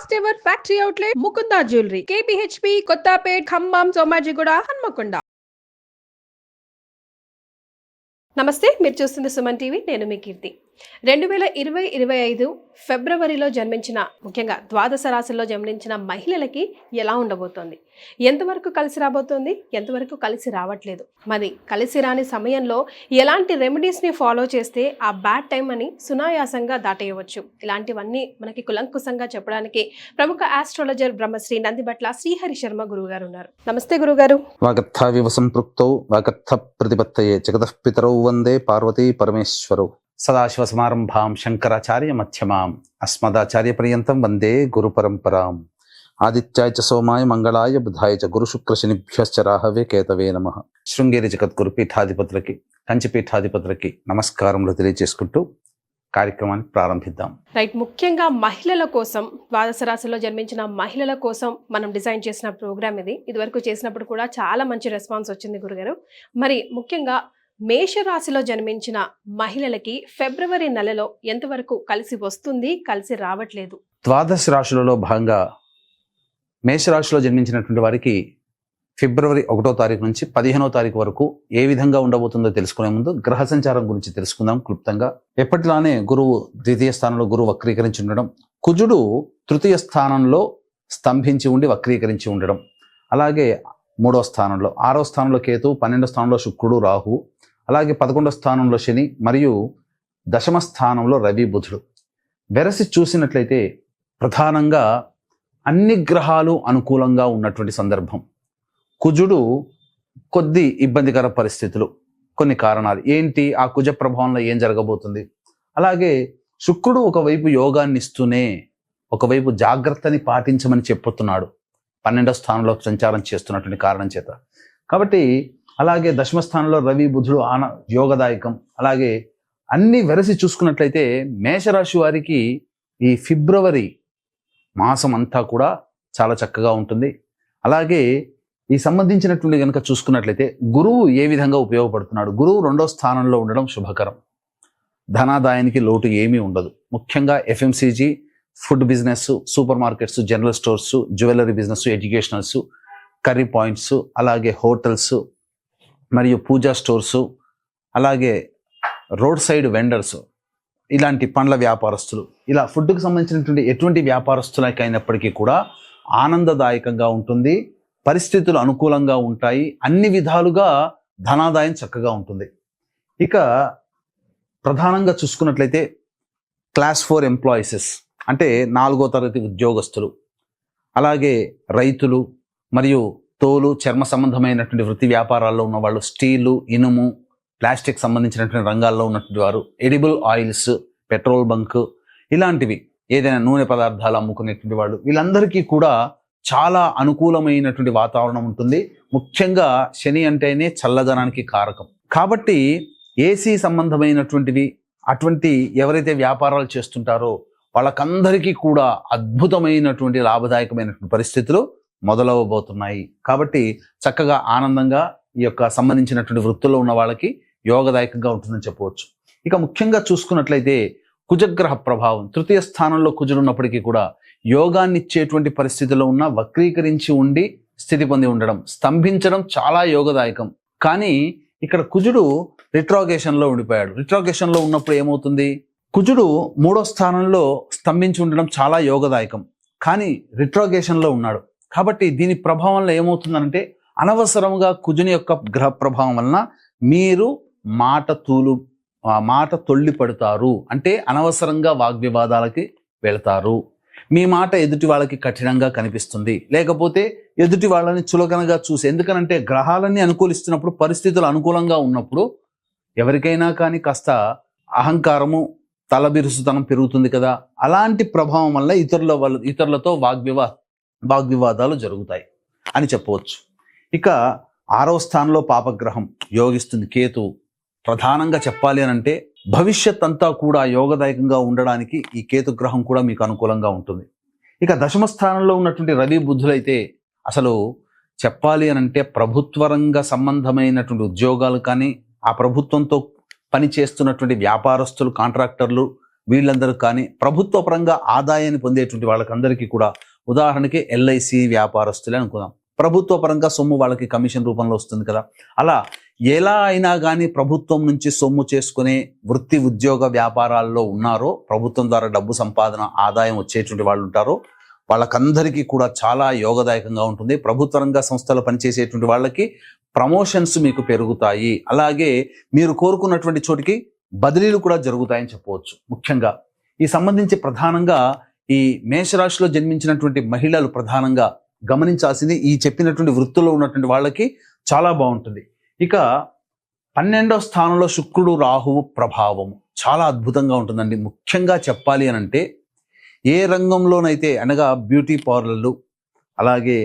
First ever factory outlet Mukunda jewellery KPHB Kothapet Khammam Somajiguda Hanamkonda. నమస్తే, మీరు చూస్తుంది సుమన్ టీవీ. నేను మీ కీర్తి. 2020-25 ఫిబ్రవరిలో జన్మించిన, ముఖ్యంగా ద్వాదశ రాశుల్లో జన్మించిన మహిళలకి ఎలా ఉండబోతోంది, ఎంతవరకు కలిసి రాబోతోంది, ఎంతవరకు కలిసి రావట్లేదు, మరి కలిసి రాని సమయంలో ఎలాంటి రెమెడీస్ని ఫాలో చేస్తే ఆ బ్యాడ్ టైం అని సునాయాసంగా దాటేయవచ్చు, ఇలాంటివన్నీ మనకి కులంకుశంగా చెప్పడానికి ప్రముఖ ఆస్ట్రాలజర్ బ్రహ్మశ్రీ నందిబట్ల శ్రీహరి శర్మ గురువు గారు ఉన్నారు. నమస్తే గురుగారు. వాగర్థావివ సంపృక్తౌ వాగర్థ ప్రతిపత్తయే జగతః పితరౌ వందే పార్వతీ పరమేశ్వరౌ. సదాశివసమారంభాం శంకరాచార్య మధ్యమాం అస్మదాచార్య పర్యంతం వందే గురు పరంపరాం. ఆదిత్యాయ చ సోమాయ మంగళాయ బుధాయ చ గురు శుక్ర శనిభ్యశ్చ రాహవే కేతవే నమః. శృంగేరి జగద్గురు పీఠాధిపతులకి, కంచి పీఠాధిపతులకి నమస్కారములు తెలియజేసుకుంటూ కార్యక్రమాన్ని ప్రారంభిద్దాం. రైట్, ముఖ్యంగా మహిళల కోసం, ద్వాదశ రాశిలో జన్మించిన మహిళల కోసం మనం డిజైన్ చేసిన ప్రోగ్రామ్ ఇది. ఇదివరకు చేసినప్పుడు కూడా చాలా మంచి రెస్పాన్స్ వచ్చింది గురుగారు. మరి ముఖ్యంగా మేషరాశిలో జన్మించిన మహిళలకి ఫిబ్రవరి నెలలో ఎంతవరకు కలిసి వస్తుంది, కలిసి రావట్లేదు? ద్వాదశ రాశులలో భాగంగా మేషరాశిలో జన్మించినటువంటి వారికి ఫిబ్రవరి 1వ తారీఖు నుంచి 15వ తారీఖు వరకు ఏ విధంగా ఉండబోతుందో తెలుసుకునే ముందు గ్రహ సంచారం గురించి తెలుసుకుందాం క్లుప్తంగా. ఎప్పటిలానే గురువు ద్వితీయ స్థానంలో గురువు వక్రీకరించి ఉండడం, కుజుడు తృతీయ స్థానంలో స్తంభించి ఉండి వక్రీకరించి ఉండడం, అలాగే 3వ స్థానంలో, 6వ స్థానంలో కేతు, 12వ స్థానంలో శుక్రుడు రాహు, అలాగే 11వ స్థానంలో శని మరియు దశమ స్థానంలో రవి బుధుడు. వెరసి చూసినట్లయితే ప్రధానంగా అన్ని గ్రహాలు అనుకూలంగా ఉన్నటువంటి సందర్భం. కుజుడు కొద్ది ఇబ్బందికర పరిస్థితులు, కొన్ని కారణాలు ఏంటి, ఆ కుజ ప్రభావంలో ఏం జరగబోతుంది. అలాగే శుక్రుడు ఒకవైపు యోగాన్ని ఇస్తూనే ఒకవైపు జాగ్రత్తని పాటించమని చెప్పుతున్నాడు, 12వ స్థానంలో సంచారం చేస్తున్నటువంటి కారణం చేత. కాబట్టి అలాగే దశమ స్థానంలో రవి బుధుడు యోగదాయకం. అలాగే అన్ని వెరసి చూసుకున్నట్లయితే మేషరాశి వారికి ఈ ఫిబ్రవరి మాసం అంతా కూడా చాలా చక్కగా ఉంటుంది. అలాగే ఈ సంబంధించినటువంటి కనుక చూసుకున్నట్లయితే గురువు ఏ విధంగా ఉపయోగపడుతున్నాడు, గురువు 2వ స్థానంలో ఉండడం శుభకరం. ధనాదాయానికి లోటు ఏమీ ఉండదు. ముఖ్యంగా FMCG, food business, super markets, general stores, jewellery business, educationals, curry points, అలాగే హోటల్స్ మరియు పూజా స్టోర్సు, అలాగే రోడ్ సైడ్ వెండర్స్, ఇలాంటి పండ్ల వ్యాపారస్తులు, ఇలా ఫుడ్కి సంబంధించినటువంటి ఎటువంటి వ్యాపారస్తులకి అయినప్పటికీ కూడా ఆనందదాయకంగా ఉంటుంది, పరిస్థితులు అనుకూలంగా ఉంటాయి, అన్ని విధాలుగా ధనాదాయం చక్కగా ఉంటుంది. ఇక ప్రధానంగా చూసుకున్నట్లయితే క్లాస్ 4 ఎంప్లాయీసెస్ అంటే 4వ తరగతి ఉద్యోగస్తులు, అలాగే రైతులు మరియు తోలు చర్మ సంబంధమైనటువంటి వృత్తి వ్యాపారాల్లో ఉన్న వాళ్ళు, స్టీలు, ఇనుము, ప్లాస్టిక్ సంబంధించినటువంటి రంగాల్లో ఉన్నటువంటి వారు, ఎడిబుల్ ఆయిల్స్, పెట్రోల్ బంక్, ఇలాంటివి ఏదైనా నూనె పదార్థాలు అమ్ముకునేటువంటి వాళ్ళు, వీళ్ళందరికీ కూడా చాలా అనుకూలమైనటువంటి వాతావరణం ఉంటుంది. ముఖ్యంగా శని అంటేనే చల్లదనానికి కారకం కాబట్టి ఏసీ సంబంధమైనటువంటివి, అటువంటి ఎవరైతే వ్యాపారాలు చేస్తుంటారో వాళ్ళకందరికీ కూడా అద్భుతమైనటువంటి లాభదాయకమైనటువంటి పరిస్థితులు మొదలవబోతున్నాయి. కాబట్టి చక్కగా ఆనందంగా ఈ యొక్క సంబంధించినటువంటి వృత్తుల్లో ఉన్న వాళ్ళకి యోగదాయకంగా ఉంటుందని చెప్పవచ్చు. ఇక ముఖ్యంగా చూసుకున్నట్లయితే కుజగ్రహ ప్రభావం, తృతీయ స్థానంలో కుజుడు ఉన్నప్పటికీ కూడా యోగాన్ని ఇచ్చేటువంటి పరిస్థితిలో ఉన్న వక్రీకరించి ఉండి స్థితి పొంది ఉండడం, స్తంభించడం చాలా యోగదాయకం. కానీ ఇక్కడ కుజుడు రిట్రోగేషన్లో ఉండిపోయాడు. రిట్రోగేషన్లో ఉన్నప్పుడు ఏమవుతుంది, కుజుడు 3వ స్థానంలో స్తంభించి ఉండడం చాలా యోగదాయకం, కానీ రిట్రోగేషన్లో ఉన్నాడు. కాబట్టి దీని ప్రభావం వల్ల ఏమవుతుందంటే అనవసరంగా కుజుని యొక్క గ్రహ ప్రభావం వలన మీరు మాట తొల్లి పడతారు, అంటే అనవసరంగా వాగ్వివాదాలకి వెళతారు, మీ మాట ఎదుటి వాళ్ళకి కఠినంగా కనిపిస్తుంది, లేకపోతే ఎదుటి వాళ్ళని చులకనగా చూసి, ఎందుకనంటే గ్రహాలన్నీ అనుకూలిస్తున్నప్పుడు, పరిస్థితులు అనుకూలంగా ఉన్నప్పుడు ఎవరికైనా కానీ కాస్త అహంకారము, తలబిరుసుతనం పెరుగుతుంది కదా. అలాంటి ప్రభావం వల్ల ఇతరులతో వాగ్వివాదాలు జరుగుతాయి అని చెప్పవచ్చు. ఇక 6వ స్థానంలో పాపగ్రహం యోగిస్తుంది కేతు. ప్రధానంగా చెప్పాలి అని అంటే భవిష్యత్ అంతా కూడా యోగదాయకంగా ఉండడానికి ఈ కేతు గ్రహం కూడా మీకు అనుకూలంగా ఉంటుంది. ఇక దశమ స్థానంలో ఉన్నటువంటి రవి బుధులైతే అసలు చెప్పాలి అని అంటే ప్రభుత్వ రంగ సంబంధమైనటువంటి ఉద్యోగాలు కానీ, ఆ ప్రభుత్వంతో పని చేస్తున్నటువంటి వ్యాపారస్తులు, కాంట్రాక్టర్లు, వీళ్ళందరూ కానీ ప్రభుత్వ పరంగా ఆదాయాన్ని పొందేటువంటి వాళ్ళకందరికీ కూడా, ఉదాహరణకి ఎల్ఐసి వ్యాపారస్తులే అనుకుందాం, ప్రభుత్వ పరంగా సొమ్ము వాళ్ళకి కమిషన్ రూపంలో వస్తుంది కదా. అలా ఎలా అయినా కానీ ప్రభుత్వం నుంచి సొమ్ము చేసుకునే వృత్తి ఉద్యోగ వ్యాపారాల్లో ఉన్నారో, ప్రభుత్వం ద్వారా డబ్బు సంపాదన ఆదాయం వచ్చేటువంటి వాళ్ళు ఉంటారో, వాళ్ళకందరికీ కూడా చాలా యోగదాయకంగా ఉంటుంది. ప్రభుత్వ రంగ సంస్థలు పనిచేసేటువంటి వాళ్ళకి ప్రమోషన్స్ మీకు పెరుగుతాయి. అలాగే మీరు కోరుకున్నటువంటి చోటికి బదిలీలు కూడా జరుగుతాయని చెప్పవచ్చు. ముఖ్యంగా ఈ సంబంధించి ప్రధానంగా ఈ మేషరాశిలో జన్మించినటువంటి మహిళలు ప్రధానంగా గమనించాల్సింది, ఈ చెప్పినటువంటి వృత్తుల్లో ఉన్నటువంటి వాళ్ళకి చాలా బాగుంటుంది. ఇక 12వ స్థానంలో శుక్రుడు రాహువు ప్రభావం చాలా అద్భుతంగా ఉంటుందండి. ముఖ్యంగా చెప్పాలి అని అంటే, ఏ రంగంలోనైతే అనగా బ్యూటీ పార్లర్లు, అలాగే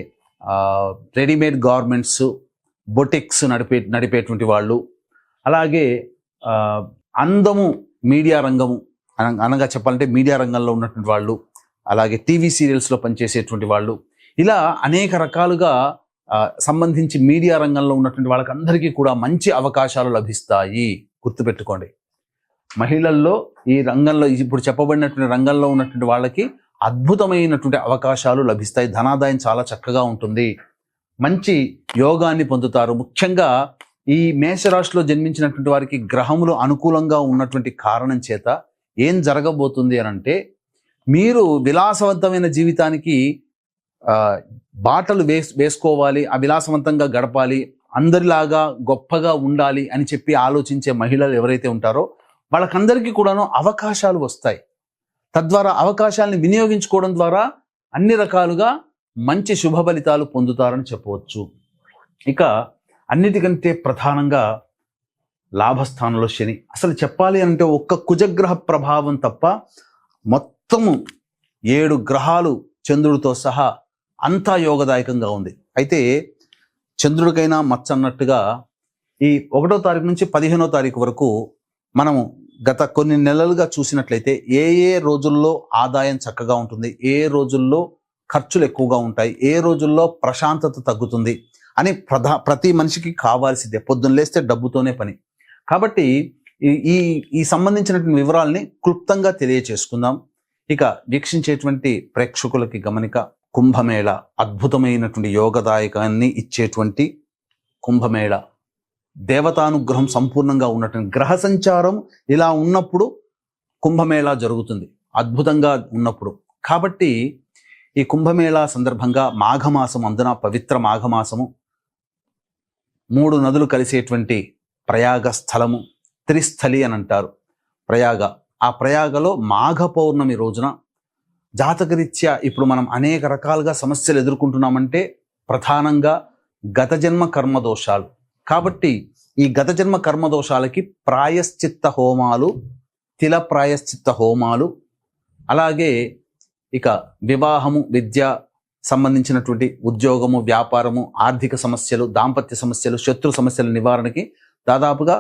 రెడీమేడ్ గార్మెంట్స్, బొటిక్స్ నడిపేటువంటి వాళ్ళు, అలాగే అందము మీడియా రంగము అనగా చెప్పాలంటే మీడియా రంగంలో ఉన్నటువంటి వాళ్ళు, అలాగే టీవీ సీరియల్స్లో పనిచేసేటువంటి వాళ్ళు, ఇలా అనేక రకాలుగా సంబంధించి మీడియా రంగంలో ఉన్నటువంటి వాళ్ళకి అందరికీ కూడా మంచి అవకాశాలు లభిస్తాయి. గుర్తుపెట్టుకోండి, మహిళల్లో ఈ రంగంలో ఇప్పుడు చెప్పబడినటువంటి రంగంలో ఉన్నటువంటి వాళ్ళకి అద్భుతమైనటువంటి అవకాశాలు లభిస్తాయి. ధనాదాయం చాలా చక్కగా ఉంటుంది. మంచి యోగాన్ని పొందుతారు. ముఖ్యంగా ఈ మేషరాశిలో జన్మించినటువంటి వారికి గ్రహములు అనుకూలంగా ఉన్నటువంటి కారణం చేత ఏం జరగబోతుంది అని అంటే, మీరు విలాసవంతమైన జీవితానికి బాటలు వేసుకోవాలి, ఆ విలాసవంతంగా గడపాలి, అందరిలాగా గొప్పగా ఉండాలి అని చెప్పి ఆలోచించే మహిళలు ఎవరైతే ఉంటారో వాళ్ళకందరికీ కూడాను అవకాశాలు వస్తాయి. తద్వారా అవకాశాలను వినియోగించుకోవడం ద్వారా అన్ని రకాలుగా మంచి శుభ ఫలితాలు పొందుతారని చెప్పవచ్చు. ఇక అన్నిటికంటే ప్రధానంగా లాభస్థానంలో శని. అసలు చెప్పాలి అంటే ఒక్క కుజగ్రహ ప్రభావం తప్ప మొత్తము 7 గ్రహాలు చంద్రుడితో సహా అంతా యోగదాయకంగా ఉంది. అయితే చంద్రుడికైనా మచ్చ అన్నట్టుగా ఈ 1వ తారీఖు నుంచి 15వ తారీఖు వరకు మనము గత కొన్ని నెలలుగా చూసినట్లయితే ఏ రోజుల్లో ఆదాయం చక్కగా ఉంటుంది, ఏ రోజుల్లో ఖర్చులు ఎక్కువగా ఉంటాయి, ఏ రోజుల్లో ప్రశాంతత తగ్గుతుంది అని ప్రతి మనిషికి కావాల్సిందే. పొద్దున్న లేస్తే డబ్బుతోనే పని. కాబట్టి ఈ సంబంధించినటువంటి వివరాల్ని క్లుప్తంగా తెలియచేసుకుందాం. ఇక వీక్షించేటువంటి ప్రేక్షకులకి గమనిక, కుంభమేళ అద్భుతమైనటువంటి యోగదాయకాన్ని ఇచ్చేటువంటి కుంభమేళ, దేవతానుగ్రహం సంపూర్ణంగా ఉన్నటువంటి గ్రహ సంచారం ఇలా ఉన్నప్పుడు కుంభమేళా జరుగుతుంది, అద్భుతంగా ఉన్నప్పుడు. కాబట్టి ఈ కుంభమేళా సందర్భంగా మాఘమాసం అందున పవిత్ర మాఘమాసము, 3 నదులు కలిసేటువంటి ప్రయాగ స్థలము, త్రిస్థలి అని అంటారు ప్రయాగ. ఆ ప్రయాగలో మాఘ పౌర్ణమి రోజున జాతకరీత్యా ఇప్పుడు మనం అనేక రకాలుగా సమస్యలు ఎదుర్కొంటున్నామంటే ప్రధానంగా గత జన్మ కర్మదోషాలు. కాబట్టి ఈ గత జన్మ కర్మదోషాలకి ప్రాయశ్చిత్త హోమాలు, తిల ప్రాయశ్చిత్త హోమాలు, అలాగే ఇక వివాహము, విద్య సంబంధించినటువంటి ఉద్యోగము, వ్యాపారము, ఆర్థిక సమస్యలు, దాంపత్య సమస్యలు, శత్రు సమస్యల నివారణకి దాదాపుగా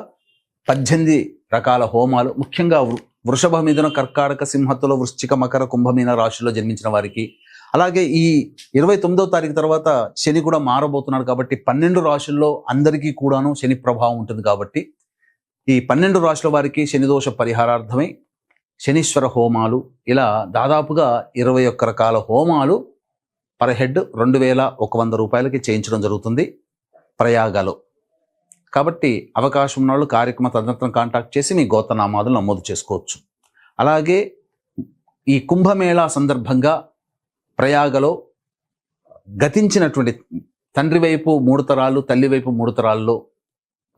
18 రకాల హోమాలు. ముఖ్యంగా వృషభ, మిథున, కర్కాటక, సింహత్తులో, వృశ్చిక, మకర, కుంభమీన రాశిలో జన్మించిన వారికి, అలాగే ఈ 29వ తారీఖు తర్వాత శని కూడా మారబోతున్నాడు కాబట్టి 12 రాశుల్లో అందరికీ కూడాను శని ప్రభావం ఉంటుంది. కాబట్టి ఈ 12 రాశుల వారికి శనిదోష పరిహారార్థమై శనీశ్వర హోమాలు, ఇలా దాదాపుగా 21 రకాల హోమాలు పర్ హెడ్ 2100 రూపాయలకి చేయించడం జరుగుతుంది ప్రయాగలో. కాబట్టి అవకాశం ఉన్న వాళ్ళు కార్యక్రమ తదనంతరం కాంటాక్ట్ చేసి మీ గోత్రనామాదులు నమోదు చేసుకోవచ్చు. అలాగే ఈ కుంభమేళా సందర్భంగా ప్రయాగలో గతించినటువంటి తండ్రి వైపు 3 తరాలు, తల్లి వైపు 3 తరాల్లో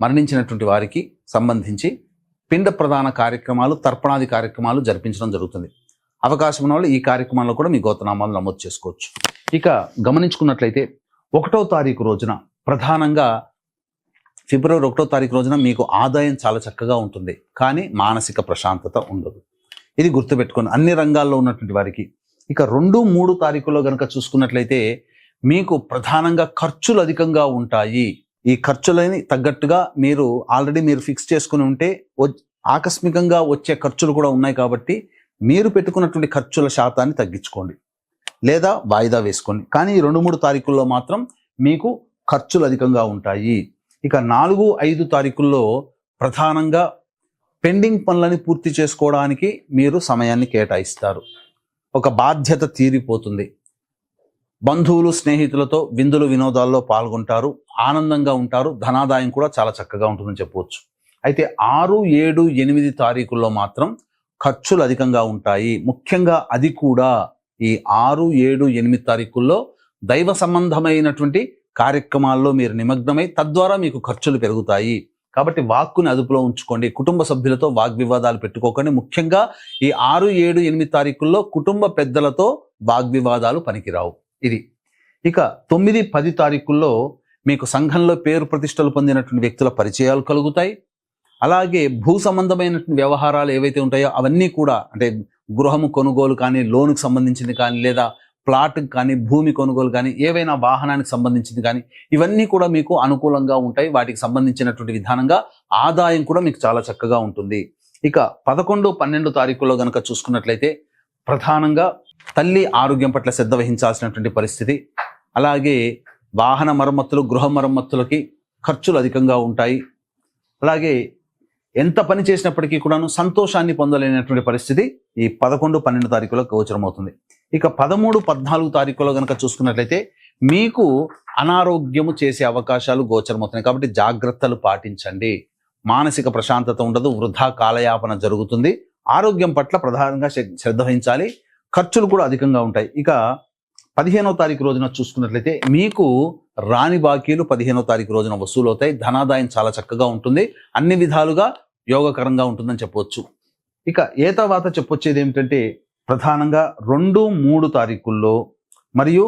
మరణించినటువంటి వారికి సంబంధించి పిండ ప్రదాన కార్యక్రమాలు, తర్పణాది కార్యక్రమాలు జరిపించడం జరుగుతుంది. అవకాశం ఉన్న వాళ్ళు ఈ కార్యక్రమాల్లో కూడా మీ గోత్రనామాలు నమోదు చేసుకోవచ్చు. ఇక గమనించుకున్నట్లయితే 1వ తారీఖు రోజున ప్రధానంగా ఫిబ్రవరి 1వ తారీఖు రోజున మీకు ఆదాయం చాలా చక్కగా ఉంటుంది, కానీ మానసిక ప్రశాంతత ఉండదు. ఇది గుర్తుపెట్టుకోండి అన్ని రంగాల్లో ఉన్నటువంటి వారికి. ఇక 2, 3 తారీఖుల్లో కనుక చూసుకున్నట్లయితే మీకు ప్రధానంగా ఖర్చులు అధికంగా ఉంటాయి. ఈ ఖర్చులని తగ్గట్టుగా మీరు ఆల్రెడీ ఫిక్స్ చేసుకుని ఉంటే ఆకస్మికంగా వచ్చే ఖర్చులు కూడా ఉన్నాయి. కాబట్టి మీరు పెట్టుకున్నటువంటి ఖర్చుల శాతాన్ని తగ్గించుకోండి లేదా వాయిదా వేసుకోండి. కానీ ఈ 2, 3 తారీఖుల్లో మాత్రం మీకు ఖర్చులు అధికంగా ఉంటాయి. ఇక 4, 5 తారీఖుల్లో ప్రధానంగా పెండింగ్ పనులని పూర్తి చేసుకోవడానికి మీరు సమయాన్ని కేటాయిస్తారు. ఒక బాధ్యత తీరిపోతుంది. బంధువులు స్నేహితులతో విందులు వినోదాల్లో పాల్గొంటారు, ఆనందంగా ఉంటారు, ధనాదాయం కూడా చాలా చక్కగా ఉంటుందని చెప్పవచ్చు. అయితే 6, 7, 8 తారీఖుల్లో మాత్రం ఖర్చులు అధికంగా ఉంటాయి. ముఖ్యంగా అది కూడా ఈ 6, 7, 8 తారీఖుల్లో దైవ సంబంధమైనటువంటి కార్యక్రమాల్లో మీరు నిమగ్నమై తద్వారా మీకు ఖర్చులు పెరుగుతాయి. కాబట్టి వాక్కుని అదుపులో ఉంచుకోండి. కుటుంబ సభ్యులతో వాగ్వివాదాలు పెట్టుకోకండి. ముఖ్యంగా ఈ 6, 7, 8 తారీఖుల్లో కుటుంబ పెద్దలతో వాగ్వివాదాలు పనికిరావు. ఇది ఇక 9, 10 తారీఖుల్లో మీకు సంఘంలో పేరు ప్రతిష్టలు పొందినటువంటి వ్యక్తుల పరిచయాలు కలుగుతాయి. అలాగే భూ సంబంధమైనటువంటి వ్యవహారాలు ఏవైతే ఉంటాయో అవన్నీ కూడా, అంటే గృహము కొనుగోలు కానీ, లోనుకు సంబంధించింది కానీ, లేదా ప్లాట్కి కానీ, భూమి కొనుగోలు కానీ, ఏవైనా వాహనానికి సంబంధించింది కానీ, ఇవన్నీ కూడా మీకు అనుకూలంగా ఉంటాయి. వాటికి సంబంధించినటువంటి విధానంగా ఆదాయం కూడా మీకు చాలా చక్కగా ఉంటుంది. ఇక 11, 12 తారీఖుల్లో కనుక చూసుకున్నట్లయితే ప్రధానంగా తల్లి ఆరోగ్యం పట్ల శ్రద్ధ వహించాల్సినటువంటి పరిస్థితి. అలాగే వాహన మరమ్మతులు, గృహ మరమ్మతులకి ఖర్చులు అధికంగా ఉంటాయి. అలాగే ఎంత పని చేసినప్పటికీ కూడాను సంతోషాన్ని పొందలేనటువంటి పరిస్థితి ఈ 11, 12 తారీఖులో గోచరమవుతుంది. ఇక 13, 14 తారీఖులో కనుక చూసుకున్నట్లయితే మీకు అనారోగ్యము చేసే అవకాశాలు గోచరమవుతున్నాయి. కాబట్టి జాగ్రత్తలు పాటించండి. మానసిక ప్రశాంతత ఉండదు, వృధా కాలయాపన జరుగుతుంది. ఆరోగ్యం పట్ల ప్రధానంగా శ్రద్ధ వహించాలి. ఖర్చులు కూడా అధికంగా ఉంటాయి. ఇక 15వ తారీఖు రోజున చూసుకున్నట్లయితే మీకు రాని బాకీలు 15వ తారీఖు రోజున వసూలు అవుతాయి. ధనాదాయం చాలా చక్కగా ఉంటుంది. అన్ని విధాలుగా యోగకరంగా ఉంటుందని చెప్పవచ్చు. ఇక ఏ తర్వాత చెప్పొచ్చేది ఏమిటంటే ప్రధానంగా 2, 3 తారీఖుల్లో మరియు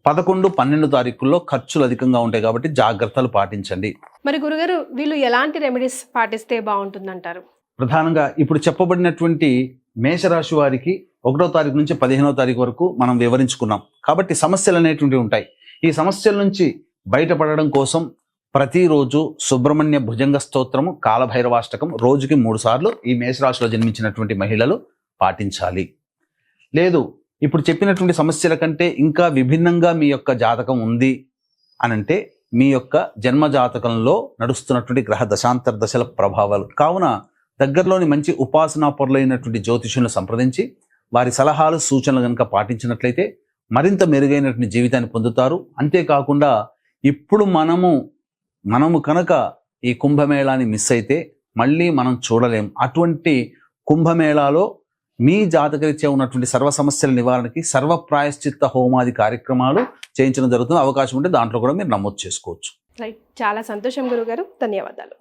11, 12 తారీఖుల్లో ఖర్చులు అధికంగా ఉంటాయి. కాబట్టి జాగ్రత్తలు పాటించండి. మరి గురుగారు, వీళ్ళు ఎలాంటి రెమెడీస్ పాటిస్తే బాగుంటుందంటారు? ప్రధానంగా ఇప్పుడు చెప్పబడినటువంటి మేషరాశి వారికి 1వ తారీఖు నుంచి 15వ తారీఖు వరకు మనం వివరించుకున్నాం. కాబట్టి సమస్యలు అనేటువంటివి ఉంటాయి. ఈ సమస్యల నుంచి బయటపడడం కోసం ప్రతిరోజు సుబ్రహ్మణ్య భుజంగ స్తోత్రము, కాలభైరవాష్టకం రోజుకి 3 సార్లు ఈ మేషరాశిలో జన్మించినటువంటి మహిళలు పాటించాలి. లేదు, ఇప్పుడు చెప్పినటువంటి సమస్యల కంటే ఇంకా విభిన్నంగా మీ యొక్క జాతకం ఉంది అనంటే మీ యొక్క జన్మ జాతకంలో నడుస్తున్నటువంటి గ్రహ దశాంతర దశల ప్రభావాలు కావున దగ్గరలోని మంచి ఉపాసనా పరులైనటువంటి జ్యోతిషులను సంప్రదించి వారి సలహాలు, సూచనలు కనుక పాటించినట్లయితే మరింత మెరుగైనటువంటి జీవితాన్ని పొందుతారు. అంతేకాకుండా ఇప్పుడు మనము కనుక ఈ కుంభమేళాన్ని మిస్ అయితే మళ్ళీ మనం చూడలేం. అటువంటి కుంభమేళాలో మీ జాతకరీత్యా ఉన్నటువంటి సర్వ సమస్యల నివారణకి సర్వ ప్రాయశ్చిత్త హోమాది కార్యక్రమాలు చేయించడం జరుగుతుంది. అవకాశం ఉంటే దాంట్లో కూడా మీరు నమోదు చేసుకోవచ్చు. రైట్, చాలా సంతోషం గురుగారు, ధన్యవాదాలు.